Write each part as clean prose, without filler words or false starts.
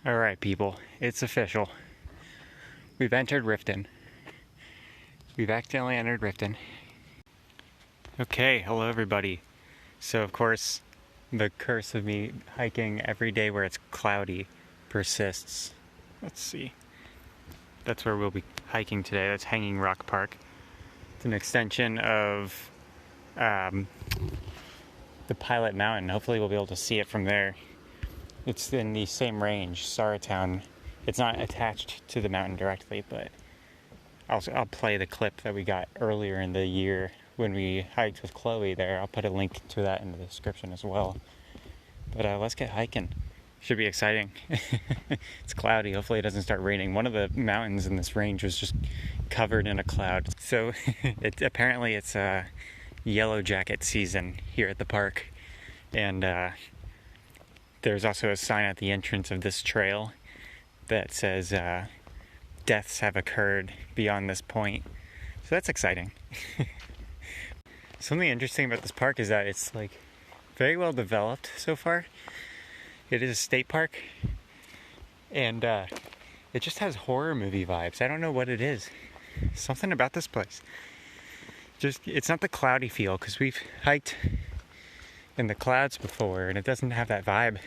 Alright people, it's official. We've entered Riften. We've accidentally entered Riften. Okay, hello everybody. So of course, the curse of me hiking every day where it's cloudy persists. Let's see. That's where we'll be hiking today. That's Hanging Rock Park. It's an extension of the Pilot Mountain. Hopefully we'll be able to see it from there. It's in the same range, Sauratown. It's not attached to the mountain directly, but I'll play the clip that we got earlier in the year when we hiked with Chloe there. I'll put a link to that in the description as well. But let's get hiking. Should be exciting. It's cloudy. Hopefully it doesn't start raining. One of the mountains in this range was just covered in a cloud. So apparently it's yellow jacket season here at the park. And there's also a sign at the entrance of this trail that says deaths have occurred beyond this point. So that's exciting. Something interesting about this park is that it's like very well developed so far. It is a state park, and it just has horror movie vibes. I don't know what it is. Something about this place. It's not the cloudy feel, because we've hiked in the clouds before, and it doesn't have that vibe.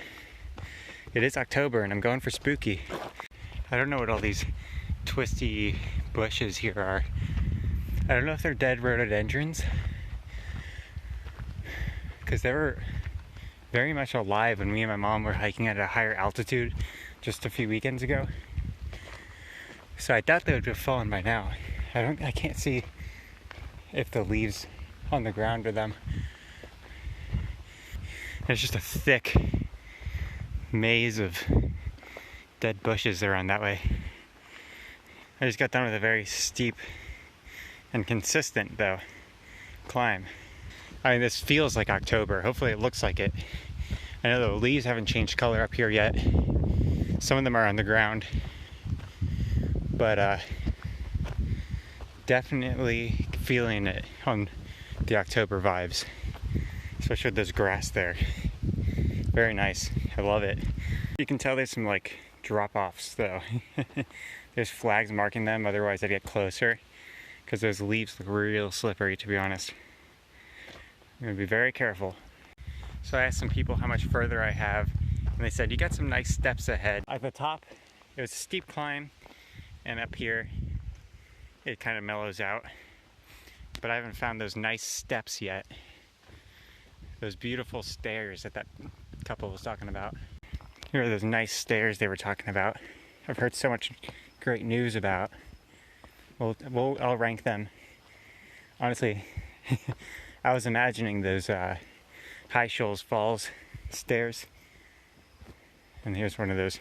It is October, and I'm going for spooky. I don't know what all these twisty bushes here are. I don't know if they're dead rhododendrons, because they were very much alive when me and my mom were hiking at a higher altitude just a few weekends ago. So I thought they would have fallen by now. I can't see if the leaves on the ground are them. There's just a thick maze of dead bushes around that way. I just got done with a very steep and consistent, though, climb. I mean, this feels like October. Hopefully it looks like it. I know the leaves haven't changed color up here yet. Some of them are on the ground. But definitely feeling it on the October vibes. Especially with this grass there. Very nice. I love it. You can tell there's some like drop-offs though. There's flags marking them, otherwise I'd get closer. Because those leaves look real slippery, to be honest. I'm going to be very careful. So I asked some people how much further I have, and they said you got some nice steps ahead. At the top, it was a steep climb, and up here, it kind of mellows out. But I haven't found those nice steps yet. Those beautiful stairs that couple was talking about. Here are those nice stairs they were talking about. I've heard so much great news about. I'll rank them. Honestly, I was imagining those High Shoals Falls stairs. And here's one of those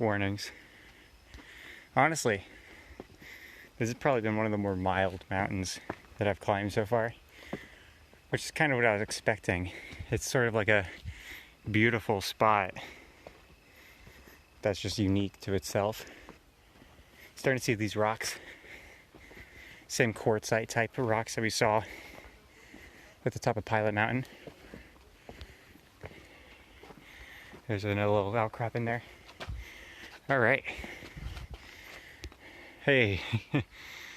warnings. Honestly, this has probably been one of the more mild mountains that I've climbed so far. Which is kind of what I was expecting. It's sort of like a beautiful spot that's just unique to itself. Starting to see these rocks. Same quartzite type of rocks that we saw at the top of Pilot Mountain. There's another little outcrop in there. Alright. Hey,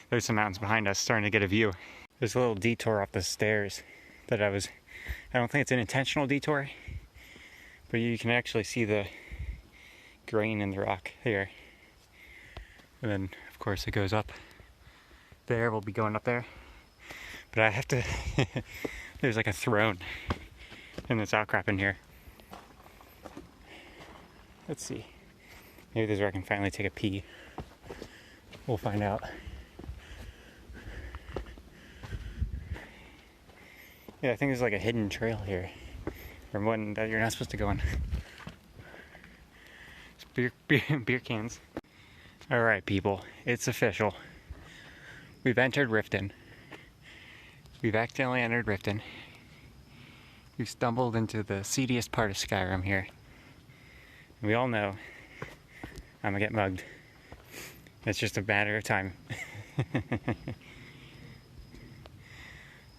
there's some mountains behind us starting to get a view. There's a little detour off the stairs that I don't think it's an intentional detour, but you can actually see the grain in the rock here. And then, of course, it goes up there. We'll be going up there. But I have to... There's like a throne in this outcrop in here. Let's see. Maybe this is where I can finally take a pee. We'll find out. Yeah, I think there's like a hidden trail here. Or one that you're not supposed to go on. It's beer cans. Alright people, it's official. We've entered Riften. We've accidentally entered Riften. We've stumbled into the seediest part of Skyrim here. And we all know I'm gonna get mugged. It's just a matter of time.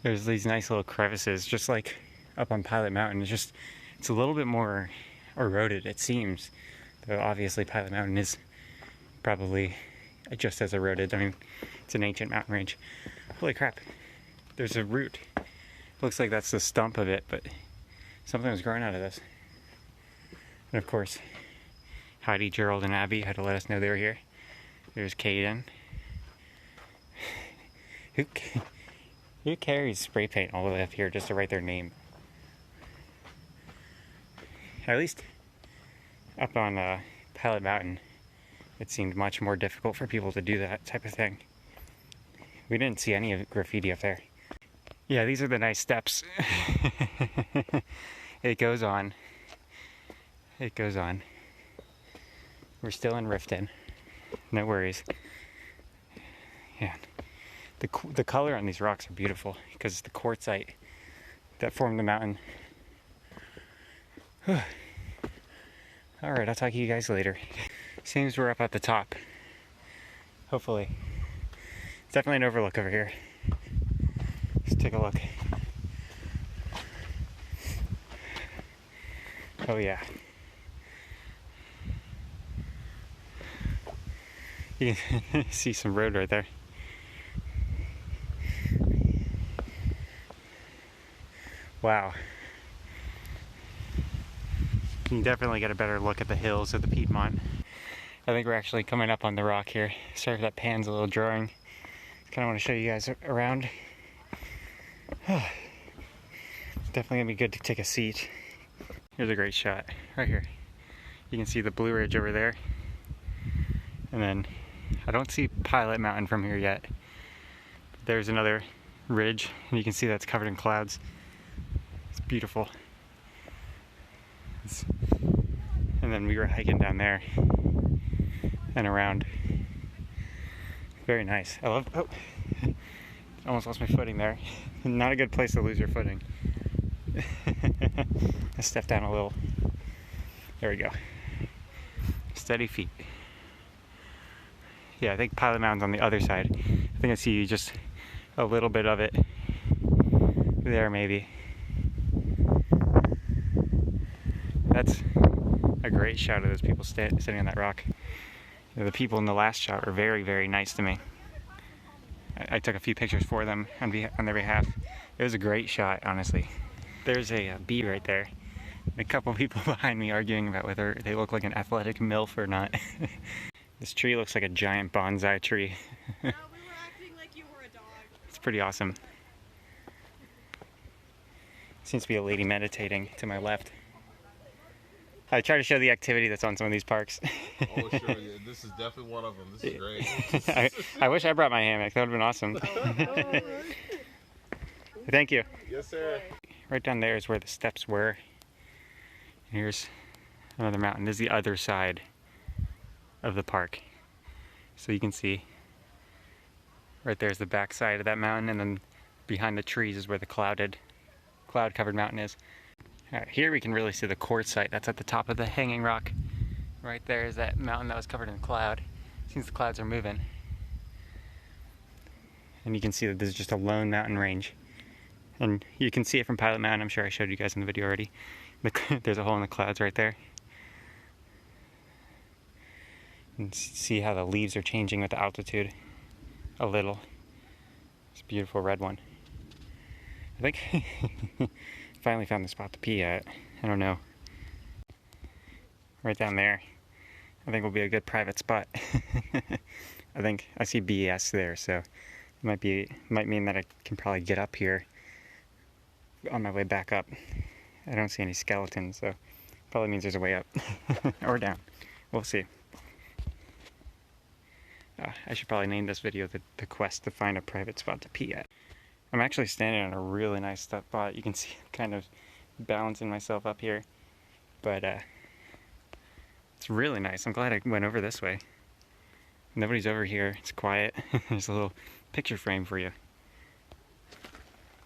There's these nice little crevices, just like up on Pilot Mountain. It's a little bit more eroded, it seems. So obviously Pilot Mountain is probably just as eroded. I mean, it's an ancient mountain range. Holy crap, there's a root. Looks like that's the stump of it, but something was growing out of this. And of course, Heidi, Gerald, and Abby had to let us know they were here. There's Caden. Who carries spray paint all the way up here just to write their name? At least up on Pilot Mountain, it seemed much more difficult for people to do that type of thing. We didn't see any graffiti up there. Yeah, these are the nice steps. It goes on. It goes on. We're still in Riften. No worries. Yeah. The color on these rocks are beautiful because it's the quartzite that formed the mountain. Alright, I'll talk to you guys later. Seems we're up at the top. Hopefully. It's definitely an overlook over here. Let's take a look. Oh yeah. You can see some road right there. Wow. You can definitely get a better look at the hills of the Piedmont. I think we're actually coming up on the rock here. Sorry if that pan's a little jarring. Kind of want to show you guys around. Definitely gonna be good to take a seat. Here's a great shot right here. You can see the Blue Ridge over there. And then I don't see Pilot Mountain from here yet. There's another ridge, and you can see that's covered in clouds. It's beautiful. And then we were hiking down there and around. Very nice. I love, oh, almost lost my footing there. Not a good place to lose your footing. I stepped down a little. There we go. Steady feet. Yeah, I think Pilot Mountain's on the other side. I think I see just a little bit of it there, maybe. That's a great shot of those people sitting on that rock. You know, the people in the last shot were very, very nice to me. I took a few pictures for them on their behalf. It was a great shot, honestly. There's a bee right there. A couple people behind me arguing about whether they look like an athletic MILF or not. This tree looks like a giant bonsai tree. No, we were acting like you were a dog. It's pretty awesome. Seems to be a lady meditating to my left. I try to show the activity that's on some of these parks. Oh, sure. Yeah. This is definitely one of them. This is great. I wish I brought my hammock. That would have been awesome. Thank you. Yes, sir. Right down there is where the steps were. And here's another mountain. This is the other side of the park. So you can see right there's the back side of that mountain, and then behind the trees is where the cloud-covered mountain is. Alright, here we can really see the quartzite. That's at the top of the hanging rock. Right there is that mountain that was covered in cloud. Seems the clouds are moving. And you can see that this is just a lone mountain range. And you can see it from Pilot Mountain. I'm sure I showed you guys in the video already. There's a hole in the clouds right there. And see how the leaves are changing with the altitude a little. It's a beautiful red one. I think finally found the spot to pee at. I don't know. Right down there. I think will be a good private spot. I think I see BS there, so it might mean that I can probably get up here on my way back up. I don't see any skeletons, so probably means there's a way up or down. We'll see. I should probably name this video the quest to find a private spot to pee at. I'm actually standing on a really nice spot. You can see I'm kind of balancing myself up here, but it's really nice. I'm glad I went over this way. Nobody's over here. It's quiet. There's a little picture frame for you.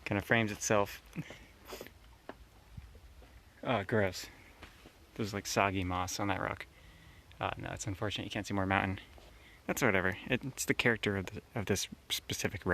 Kind of frames itself. Oh, gross. There's like soggy moss on that rock. No, it's unfortunate you can't see more mountain. That's whatever. It's the character of this specific road.